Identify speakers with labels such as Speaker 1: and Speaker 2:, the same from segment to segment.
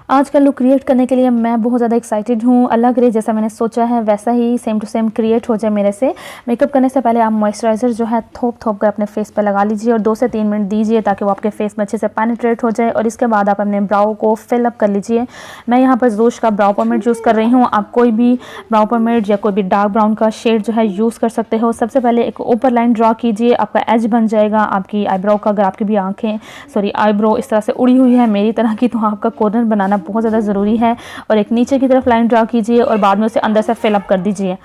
Speaker 1: आज का look create करने के लिए मैं बहुत ज़्यादा एक्साइटेड हूँ। अल्लाह करे जैसा मैंने सोचा है वैसा ही सेम टू सेम क्रिएट हो जाए मेरे से। मेकअप करने से पहले आप मॉइस्चराइज़र जो है थोप कर अपने फेस पर लगा लीजिए और 2 से 3 मिनट दीजिए ताकि वो आपके फेस में अच्छे से पेनिट्रेट हो जाए। और इसके बाद आप अपने ब्राउ को फिल अप कर लीजिए। मैं यहाँ पर जोश का ब्राउ पोमेड यूज़ कर रही हूँ। आप कोई भी ब्राउ पोमेड या कोई भी डार्क ब्राउन का शेड जो है यूज़ कर सकते हो। सबसे पहले एक ऊपर लाइन ड्रा कीजिए, आपका एज बन जाएगा आपकी आईब्रो का। अगर आपकी भी आईब्रो इस तरह से उड़ी हुई है मेरी तरह की, तो आपका कॉर्नर बनाना बहुत ज़्यादा ज़रूरी है। और एक नीचे की तरफ लाइन ड्रा कीजिए और बाद में उसे अंदर से फिल अप कर दीजिए।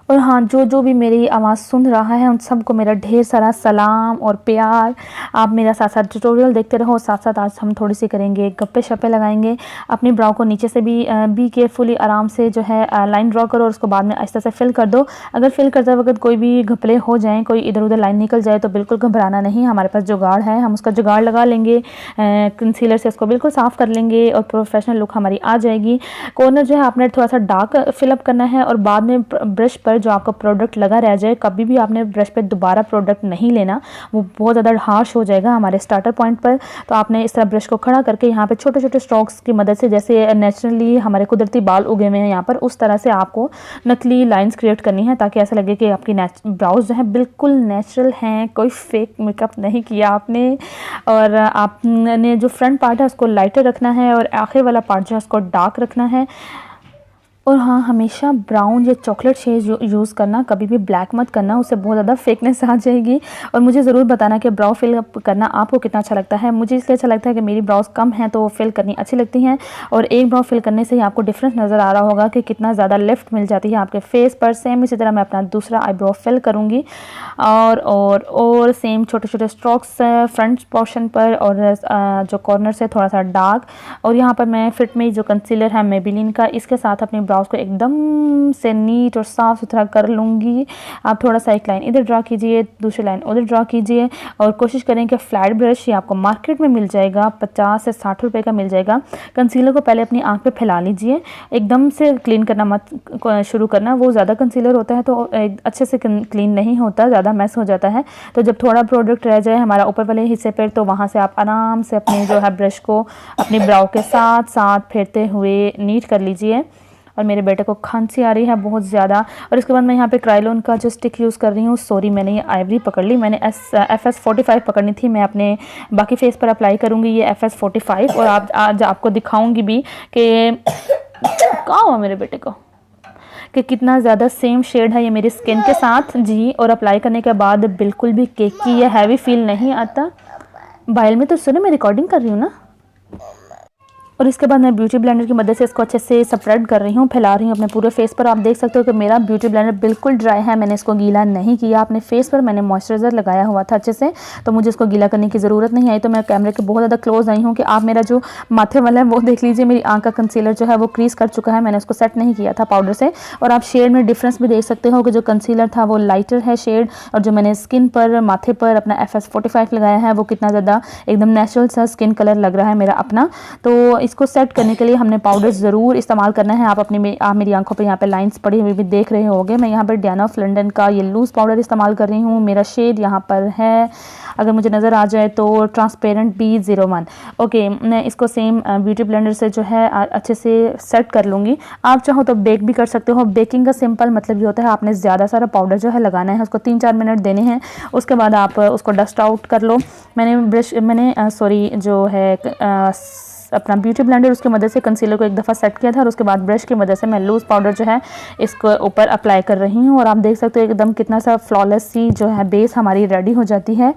Speaker 1: और हाँ, जो भी मेरी आवाज़ सुन रहा है उन सबको मेरा ढेर सारा सलाम और प्यार। आप मेरा साथ साथ ट्यूटोरियल देखते रहो। साथ साथ आज हम थोड़ी सी करेंगे गप्पे शप्पे लगाएंगे। अपनी ब्राउ को नीचे से भी केयरफुली आराम से जो है लाइन ड्रॉ करो और उसको बाद में आहिस्ता से फिल कर दो। अगर फिल करते वक्त कोई भी घपले हो जाएँ, कोई इधर उधर लाइन निकल जाए तो बिल्कुल घबराना नहीं। हमारे पास जुगाड़ है, हम उसका जुगाड़ लगा लेंगे। कंसीलर से उसको बिल्कुल साफ़ कर लेंगे और प्रोफेशनल लुक हमारी आ जाएगी। कॉर्नर जो है आपने थोड़ा सा डार्क फिलअप करना है और बाद में ब्रश पर जो आपका प्रोडक्ट लगा रह जाए, कभी भी आपने ब्रश पे दोबारा प्रोडक्ट नहीं लेना, वो बहुत ज़्यादा हार्श हो जाएगा हमारे स्टार्टर पॉइंट पर। तो आपने इस तरह ब्रश को खड़ा करके यहाँ पे छोटे छोटे स्ट्रोक्स की मदद से, जैसे नेचुरली हमारे कुदरती बाल उगे हुए हैं यहाँ पर, उस तरह से आपको नकली लाइंस क्रिएट करनी है ताकि ऐसा लगे कि आपकी ब्राउज जो है बिल्कुल नेचुरल हैं, कोई फेक मेकअप नहीं किया आपने। और आपने जो फ्रंट पार्ट है उसको लाइटर रखना है और आखिर वाला पार्ट जो है उसको डार्क रखना है। और हाँ, हमेशा ब्राउन या चॉकलेट शेड यूज़ करना, कभी भी ब्लैक मत करना, उससे बहुत ज़्यादा फेकनेस आ जाएगी। और मुझे ज़रूर बताना कि ब्राउ फिल करना आपको कितना अच्छा लगता है। मुझे इसलिए अच्छा लगता है कि मेरी ब्राउज कम हैं तो फिल करनी अच्छी लगती हैं और एक ब्राउ फिल करने से ही आपको डिफरेंस नज़र आ रहा होगा कि कितना ज़्यादा लिफ्ट मिल जाती है आपके फेस पर। सेम इसी तरह मैं अपना दूसरा आईब्रो फिल करूँगी और सेम छोटे छोटे स्ट्रोक्स फ्रंट पोर्शन पर और जो कॉर्नर से थोड़ा सा डार्क। और यहाँ पर मैं फिट में जो कंसीलर है मेबेलिन का, इसके साथ अपनी ब्राउज को एकदम से नीट और साफ़ सुथरा कर लूँगी। आप थोड़ा सा एक लाइन इधर ड्रा कीजिए, दूसरी लाइन उधर ड्रा कीजिए और कोशिश करें कि फ्लैट ब्रश ये आपको मार्केट में मिल जाएगा, 50 से 60 रुपए का मिल जाएगा। कंसीलर को पहले अपनी आँख पे फैला लीजिए, एकदम से क्लीन करना मत शुरू करना, वो ज़्यादा कंसीलर होता है तो अच्छे से क्लीन नहीं होता, ज़्यादा मैस हो जाता है। तो जब थोड़ा प्रोडक्ट रह जाए हमारा ऊपर वाले हिस्से पर, तो वहाँ से आप आराम से अपने जो है ब्रश को अपनी ब्राउ के साथ साथ फेरते हुए नीट कर लीजिए। और मेरे बेटे को खांसी आ रही है बहुत ज़्यादा। और इसके बाद मैं यहाँ पे क्राइलोन का जो स्टिक यूज़ कर रही हूँ, सॉरी मैंने ये आइवरी पकड़ ली, मैंने FS45 पकड़नी थी। मैं अपने बाकी फेस पर अप्लाई करूँगी ये FS45 और आज आपको दिखाऊँगी भी कि कहाँ हुआ मेरे बेटे को कि कितना ज़्यादा सेम शेड है ये मेरी स्किन के साथ जी। और अप्लाई करने के बाद बिल्कुल भी केकी या हैवी फील नहीं आता। बाइल में तो सुनो मैं रिकॉर्डिंग कर रही हूँ ना। और इसके बाद मैं ब्यूटी ब्लेंडर की मदद से इसको अच्छे से स्प्रेड कर रही हूँ, फैला रही हूँ अपने पूरे फेस पर। आप देख सकते हो कि मेरा ब्यूटी ब्लेंडर बिल्कुल ड्राई है, मैंने इसको गीला नहीं किया। अपने फेस पर मैंने मॉइस्चराइज़र लगाया हुआ था अच्छे से, तो मुझे इसको गीला करने की ज़रूरत नहीं आई। तो मैं कैमरे के बहुत ज़्यादा क्लोज आई हूँ कि आप मेरा जो माथे वाला है वो देख लीजिए। मेरी आँख का कंसीलर जो है वो क्रीज कर चुका है, मैंने उसको सेट नहीं किया था पाउडर से। और आप शेड में डिफरेंस भी देख सकते हो कि जो कंसीलर था वो लाइटर है शेड, और जो मैंने स्किन पर माथे पर अपना FS45 लगाया है वो कितना ज़्यादा एकदम नेचुरल सा स्किन कलर लग रहा है मेरा अपना। तो इसको सेट करने के लिए हमने पाउडर ज़रूर इस्तेमाल करना है। आप मेरी आंखों पे यहाँ पे लाइंस पड़ी हुई भी देख रहे होंगे। मैं यहाँ पर डियाना ऑफ लंदन का ये लूज़ पाउडर इस्तेमाल कर रही हूँ। मेरा शेड यहाँ पर है, अगर मुझे नज़र आ जाए तो ट्रांसपेरेंट B01। ओके, मैं इसको सेम ब्यूटी ब्लेंडर से जो है अच्छे से सेट कर लूँगी। आप चाहो तो बेक भी कर सकते हो। बेकिंग का सिंपल मतलब ये होता है आपने ज़्यादा सारा पाउडर जो है लगाना है, उसको 3-4 मिनट देने हैं, उसके बाद आप उसको डस्ट आउट कर लो। मैंने जो है अपना ब्यूटी ब्लेंडर उसकी मदद से कंसीलर को एक दफ़ा सेट किया था और उसके बाद ब्रश की मदद से मैं लूज़ पाउडर जो है इसको ऊपर अप्लाई कर रही हूँ। और आप देख सकते हो एकदम कितना सा फ्लॉलेस सी जो है बेस हमारी रेडी हो जाती है।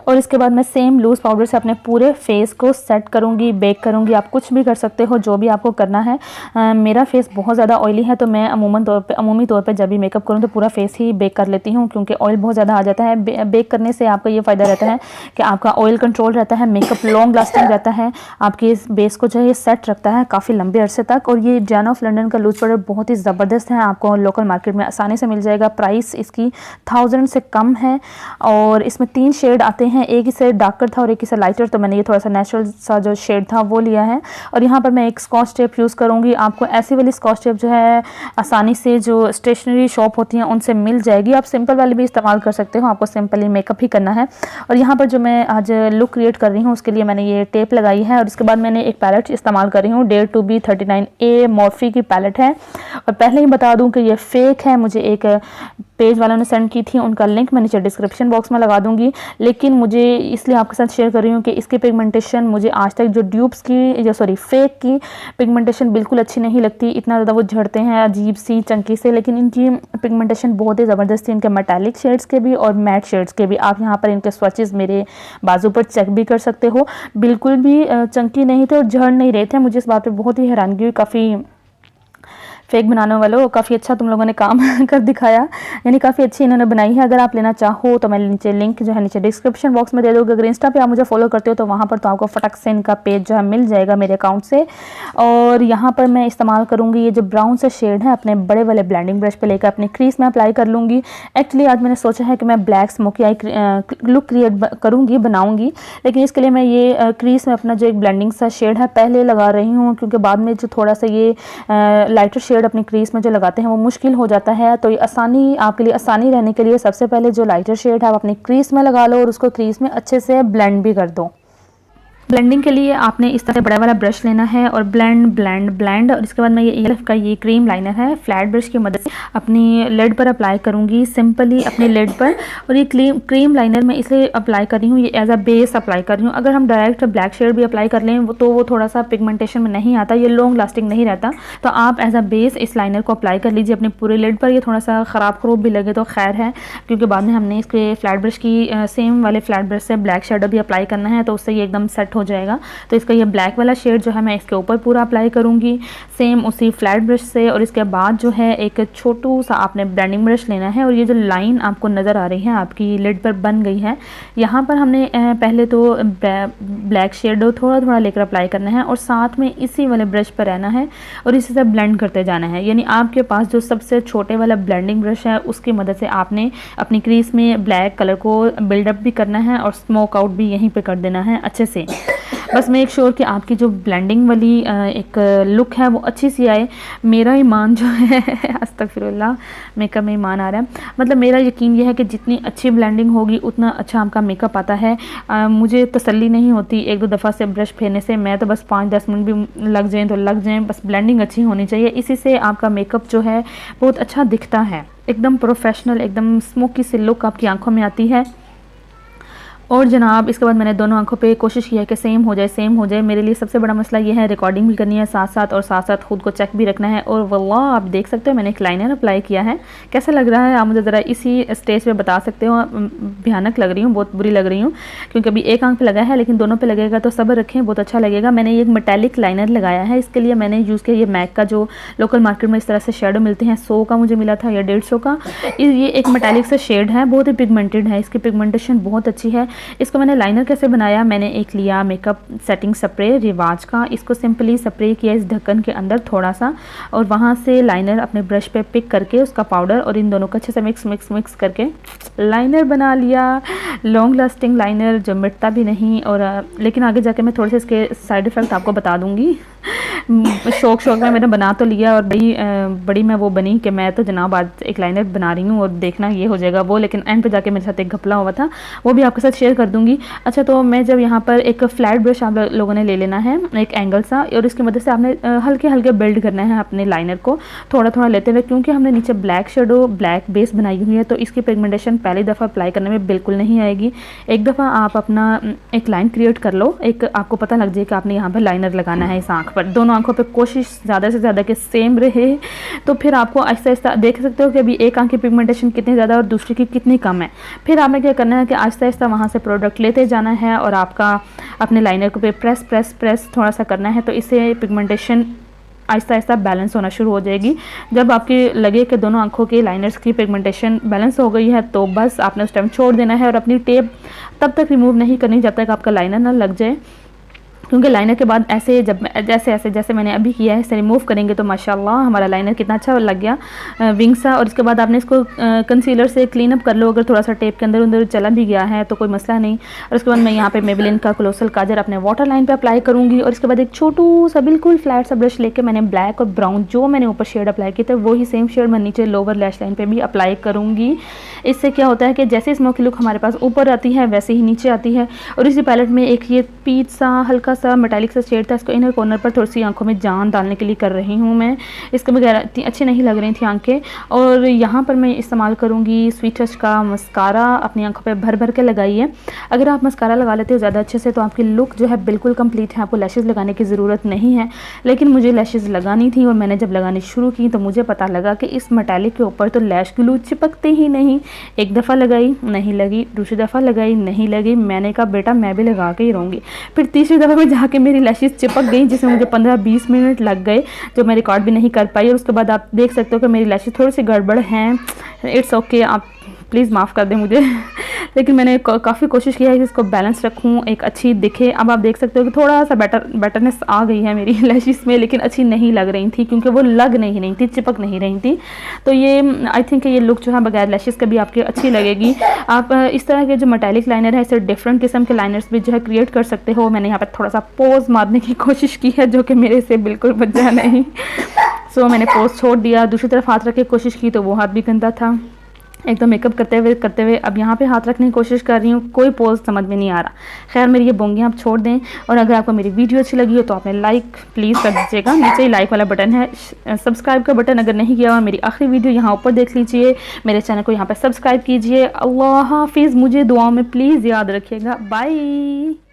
Speaker 1: और इसके बाद मैं सेम लूज़ पाउडर से अपने पूरे फेस को सेट करूँगी, बेक करूँगी। आप कुछ भी कर सकते हो जो भी आपको करना है। मेरा फेस बहुत ज़्यादा ऑयली है तो मैं अमूमी तौर पे जब भी मेकअप करूँ तो पूरा फेस ही बेक कर लेती हूँ, क्योंकि ऑयल बहुत ज़्यादा आ जाता है। बेक करने से आपका ये फ़ायदा रहता है कि आपका ऑयल कंट्रोल रहता है, मेकअप लॉन्ग लास्टिंग रहता है, आपके इस बेस को जो है सेट रखता है काफ़ी लंबे अरसे तक। और ये डियाना ऑफ लंदन का लूज़ पाउडर बहुत ही ज़बरदस्त है, आपको लोकल मार्केट में आसानी से मिल जाएगा। प्राइस इसकी 1000 से कम है और इसमें 3 शेड आते आते हैं, एक ही से डार्कर था और एक ही से लाइटर, तो मैंने ये थोड़ा सा नेचुरल सा जो शेड था वो लिया है। और यहाँ पर मैं एक स्कॉच टेप यूज़ करूँगी। आपको ऐसी वाली स्कॉच टेप जो है आसानी से जो स्टेशनरी शॉप होती हैं उनसे मिल जाएगी। आप सिंपल वाली भी इस्तेमाल कर सकते हो, आपको सिंपली मेकअप ही करना है। और यहाँ पर जो मैं आज लुक क्रिएट कर रही हूँ उसके लिए मैंने ये टेप लगाई है। और इसके बाद मैंने एक पैलेट इस्तेमाल कर रही हूँ, dare to be 39A Morphe की पैलेट है। और पहले ही बता दूँ कि ये फेक है, मुझे एक पेज वालों ने सेंड की थी, उनका लिंक मैं नीचे डिस्क्रिप्शन बॉक्स में लगा दूंगी। लेकिन मुझे इसलिए आपके साथ शेयर कर रही हूँ कि इसकी पिगमेंटेशन मुझे आज तक जो ड्यूब्स की जो फेक की पिगमेंटेशन बिल्कुल अच्छी नहीं लगती। इतना ज़्यादा वो झड़ते हैं अजीब सी चंकी से, लेकिन इनकी पिगमेंटेशन बहुत ही ज़बरदस्त थी, इनके मेटालिक शेड्स के भी और मैट शेड्स के भी। आप यहाँ पर इनके स्वचेस मेरे बाजू पर चेक भी कर सकते हो, बिल्कुल भी चंकी नहीं थे और झड़ नहीं रहे थे। मुझे इस बात पर बहुत ही हैरानगी हुई, काफ़ी फेक बनाने वालों, काफ़ी अच्छा तुम लोगों ने काम कर दिखाया, यानी काफ़ी अच्छी इन्होंने बनाई है। अगर आप लेना चाहो तो मैं नीचे लिंक जो है नीचे डिस्क्रिप्शन बॉक्स में दे दूँगी। अगर इंस्टा पे आप मुझे फॉलो करते हो तो वहाँ पर तो आपको फटक से इनका पेज जो है मिल जाएगा मेरे अकाउंट से। और यहाँ पर मैं इस्तेमाल करूँगी ये जो ब्राउन सा शेड है, अपने बड़े वाले ब्लेंडिंग ब्रश पर लेकर अपने क्रीज में अप्लाई कर लूँगी। एक्चुअली आज मैंने सोचा है कि मैं black smoky I look create करूँगी, बनाऊँगी, लेकिन इसके लिए मैं ये क्रीज में अपना जो एक ब्लेंडिंग सा शेड है पहले लगा रही हूँ, क्योंकि बाद में जो थोड़ा सा ये लाइटर शेड अपनी क्रीज में जो लगाते हैं वो मुश्किल हो जाता है। तो ये आसानी आपके लिए आसानी रहने के लिए सबसे पहले जो लाइटर शेड है आप अपनी क्रीज में लगा लो और उसको क्रीज में अच्छे से ब्लेंड भी कर दो। ब्लेंडिंग के लिए आपने इस तरह बड़ा वाला ब्रश लेना है और ब्लेंड ब्लेंड ब्लेंड। और इसके बाद मैं ये ELF का ये क्रीम लाइनर है फ्लैट ब्रश की मदद से अपनी लिड पर अप्लाई करूँगी, सिंपली अपनी लिड पर। और ये क्रीम लाइनर मैं इसलिए अप्लाई कर रही हूँ, ये एज अ बेस अप्लाई कर रही हूँ। अगर हम डायरेक्ट ब्लैक शेड भी अप्लाई कर लें तो वो थोड़ा सा पिगमेंटेशन में नहीं आता, ये लॉन्ग लास्टिंग नहीं रहता। तो आप एज अ बेस इस लाइनर को अप्लाई कर लीजिए अपनी पूरे लिड पर। ये थोड़ा सा ख़राब खरूब भी लगे तो खैर है, क्योंकि बाद में हमने इसके फ्लैट ब्रश की सेम वाले फ्लैट ब्रश से ब्लैक शेडो भी अप्लाई करना है, तो उससे ये एकदम सेट हो जाएगा। तो इसका ये ब्लैक वाला शेड जो है मैं इसके ऊपर पूरा अप्लाई करूँगी सेम उसी फ्लैट ब्रश से। और इसके बाद जो है एक छोटू सा आपने ब्लेंडिंग ब्रश लेना है और ये जो लाइन आपको नज़र आ रही है आपकी लिड पर बन गई है, यहाँ पर हमने पहले तो ब्लैक शेड थोड़ा थोड़ा लेकर अप्लाई करना है और साथ में इसी वाले ब्रश पर रहना है और इसी से ब्लेंड करते जाना है। यानी आपके पास जो सबसे छोटे वाला ब्लेंडिंग ब्रश है उसकी मदद से आपने अपनी क्रीज में ब्लैक कलर को बिल्डअप भी करना है और स्मोक आउट भी यहीं पे कर देना है अच्छे से। बस मेक श्योर कि आपकी जो ब्लेंडिंग वाली एक लुक है वो अच्छी सी आए। मेरा ईमान जो है अस्तगफिरुल्लाह, मेकअप में ईमान आ रहा है, मतलब मेरा यकीन ये है कि जितनी अच्छी ब्लेंडिंग होगी उतना अच्छा आपका मेकअप आता है। मुझे तसल्ली नहीं होती एक दो दफ़ा से ब्रश फेरने से, मैं तो बस 5-10 मिनट भी लग जाएँ तो लग जाएँ, बस ब्लेंडिंग अच्छी होनी चाहिए। इसी से आपका मेकअप जो है बहुत अच्छा दिखता है, एकदम प्रोफेशनल, एकदम स्मोकी सी लुक आपकी आंखों में आती है। और जनाब इसके बाद मैंने दोनों आंखों पे कोशिश की है कि सेम हो जाए। मेरे लिए सबसे बड़ा मसला ये है रिकॉर्डिंग भी करनी है साथ साथ और साथ साथ खुद को चेक भी रखना है। और वल्लाह आप देख सकते हो मैंने एक लाइनर अप्लाई किया है, कैसा लग रहा है आप मुझे ज़रा इसी स्टेज पे बता सकते हो। भयानक लग रही हूँ, बहुत बुरी लग रही हूँ, क्योंकि अभी एक आंख पे लगा है लेकिन दोनों पे लगेगा तो सब्र रखें, बहुत अच्छा लगेगा। मैंने एक मेटालिक लाइनर लगाया है, इसके लिए मैंने यूज़ किया ये मैक का जो लोकल मार्केट में इस तरह से शेडो मिलते हैं, 100 का मुझे मिला था या 150 का। ये एक मेटालिक से शेड है, बहुत ही पिगमेंटेड है, इसकी पिगमेंटेशन बहुत अच्छी है। इसको मैंने लाइनर कैसे बनाया, मैंने एक लिया मेकअप सेटिंग स्प्रे रिवाज का, इसको सिंपली स्प्रे किया इस ढक्कन के अंदर थोड़ा सा और वहाँ से लाइनर अपने ब्रश पे पिक करके उसका पाउडर और इन दोनों को अच्छे से मिक्स करके लाइनर बना लिया। लॉन्ग लास्टिंग लाइनर जो मिटता भी नहीं। और लेकिन आगे जाके मैं थोड़े से इसके साइड इफ़ेक्ट आपको बता दूँगी। शौक में मैंने बना तो लिया और बड़ी मैं वो बनी कि मैं तो जनाब आज एक लाइनर बना रही हूँ और देखना ये हो जाएगा वो, लेकिन एंड पे जाके मेरे साथ एक घपला हुआ था, वो भी आपके साथ शेयर कर दूँगी। अच्छा, तो मैं जब यहाँ पर एक फ्लैट ब्रश आप लोगों ने ले लेना है एक एंगल सा और इसकी मदद से आपने हल्के हल्के बिल्ड करना है अपने लाइनर को थोड़ा थोड़ा लेते हुए, क्योंकि हमने नीचे ब्लैक शेडो ब्लैक बेस बनाई हुई है तो इसकी पिगमेंटेशन पहली दफ़ा अप्लाई करने में बिल्कुल नहीं आएगी। एक दफ़ा आप अपना एक लाइन क्रिएट कर लो, एक आपको पता लग जाए कि आपने यहाँ पर लाइनर लगाना है इस आँख पर, दोनों आंखों पे कोशिश ज़्यादा से ज़्यादा कि सेम रहे, तो फिर आपको आहिस्ता आहिस्ता देख सकते हो कि अभी एक आंख की पिगमेंटेशन कितनी ज़्यादा और दूसरी की कितनी कम है। फिर आपने क्या करना है कि आहिस्ता आहिस्ता वहाँ से प्रोडक्ट लेते जाना है और आपका अपने लाइनर को पे प्रेस थोड़ा सा करना है, तो इससे पिगमेंटेशन आहिस्ता आहिस्ता बैलेंस होना शुरू हो जाएगी। जब आपके लगे कि दोनों आंखों के लाइनर्स की पिगमेंटेशन बैलेंस हो गई है तो बस आपने उस टाइम छोड़ देना है और अपनी टेप तब तक रिमूव नहीं करनी जब तक आपका लाइनर ना लग जाए। क्योंकि लाइनर के बाद ऐसे जब जैसे मैंने अभी किया है इसे रिमूव करेंगे तो माशाल्लाह हमारा लाइनर कितना अच्छा लग गया विंग सा। और इसके बाद आपने इसको कंसीलर से क्लीन अप कर लो, अगर थोड़ा सा टेप के अंदर उधर चला भी गया है तो कोई मसला नहीं। और उसके बाद मैं यहाँ पे मेबेलिन का कोलोसल काजल अपने वाटर लाइन पे अप्लाई करूँगी। और इसके बाद एक छोटू सा बिल्कुल फ्लैट सा ब्रश लेके मैंने ब्लैक और ब्राउन जो मैंने ऊपर शेड अप्लाई किए थे वही सेम शेड मैं नीचे लोअर लैश लाइन पर भी अप्लाई करूँगी। इससे क्या होता है कि जैसे स्मोकी लुक हमारे पास ऊपर आती है वैसे ही नीचे आती है। और इसी पैलेट में एक ये पीच सा हल्का सा मेटालिक सा शेड था, इसको इनर कॉर्नर पर थोड़ी सी आंखों में जान डालने के लिए कर रही हूँ मैं। इसके बगैर इतनी अच्छी नहीं लग रही थी आंखें। और यहाँ पर मैं इस्तेमाल करूँगी स्वीट टच का मस्कारा, अपनी आंखों पे भर भर के लगाइए। अगर आप मस्कारा लगा लेते हो ज़्यादा अच्छे से तो आपकी लुक जो है बिल्कुल कंप्लीट है, आपको लैशेज़ लगाने की ज़रूरत नहीं है। लेकिन मुझे लैशेज़ लगानी थी और मैंने जब लगानी शुरू की तो मुझे पता लगा कि इस मेटालिक के ऊपर तो लैश ग्लू चिपकते ही नहीं। एक दफ़ा लगाई नहीं लगी, दूसरी दफ़ा लगाई नहीं लगी, मैंने कहा बेटा मैं भी लगा के ही रहूँगी। फिर तीसरी दफ़ा में जाके मेरी लैशेज़ चिपक गई जिसमें मुझे 15-20 मिनट लग गए जो मैं रिकॉर्ड भी नहीं कर पाई। और उसके बाद आप देख सकते हो कि मेरी लैशेज़ थोड़ी सी गड़बड़ हैं। इट्स ओके, आप प्लीज़ माफ़ कर दें मुझे। लेकिन मैंने काफ़ी कोशिश की है कि इसको बैलेंस रखूं, एक अच्छी दिखे। अब आप देख सकते हो कि थोड़ा सा बेटरनेस आ गई है मेरी लैशेज़ में, लेकिन अच्छी नहीं लग रही थी क्योंकि वो लग नहीं थी, चिपक नहीं रही थी। तो ये आई थिंक ये लुक जो है बगैर लैशेज़ के भी आपकी अच्छी लगेगी। आप इस तरह के जो मेटालिक लाइनर है इसे डिफरेंट किस्म के लाइनर्स भी जो है क्रिएट कर सकते हो। मैंने यहाँ पर थोड़ा सा पोज मारने की कोशिश की है जो कि मेरे से बिल्कुल बचा नहीं। सो मैंने पोज छोड़ दिया, दूसरी तरफ हाथ रख के कोशिश की तो वो हाथ भी गंदा था। एक तो मेकअप करते हुए अब यहाँ पे हाथ रखने की कोशिश कर रही हूँ, कोई पोज समझ में नहीं आ रहा। खैर मेरी ये बोंगियाँ आप छोड़ दें। और अगर आपको मेरी वीडियो अच्छी लगी हो तो आपने लाइक प्लीज़ कर दीजिएगा, नीचे ही लाइक वाला बटन है, सब्सक्राइब का बटन अगर नहीं किया हुआ मेरी आखिरी वीडियो यहाँ ऊपर देख लीजिए, मेरे चैनल को यहाँ पर सब्सक्राइब कीजिए। अल्लाह हाफिज़, मुझे दुआओं में प्लीज़ याद रखिएगा। बाय।